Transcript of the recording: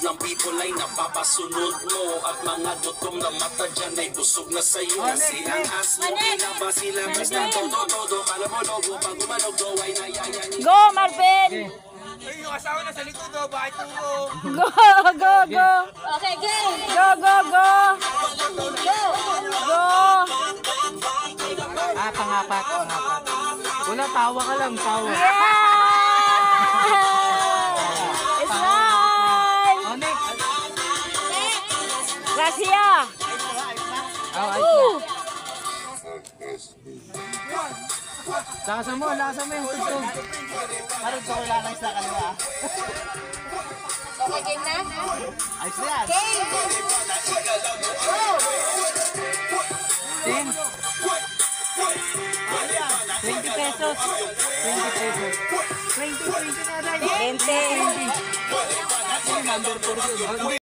ng people ay napapasunod mo. At mga gutom na mata dyan ay busog na sa'yo. Kasi ang asmo, pinaba sila gusto ng todo-todo. Kalamonogo, pag umanogo ay nayayanin. Go, Marvin! Ay, yung asawa na sa likod, oh. Bakit tulo? Go, go, go! Okay, game! Go, go, go! Go! Go! Pangapat. Wala, tawa ka lang, tawa. Yeah! Smile! Oh, next. Gracia! Oh, lakasan mo yung tugtog. Parang ko wala lang sa kanila. Okay, game na? Ayos na yan. Game! Go! 10. 20 pesos. 20 pesos. 20 na rin. 20. 20. Number 4.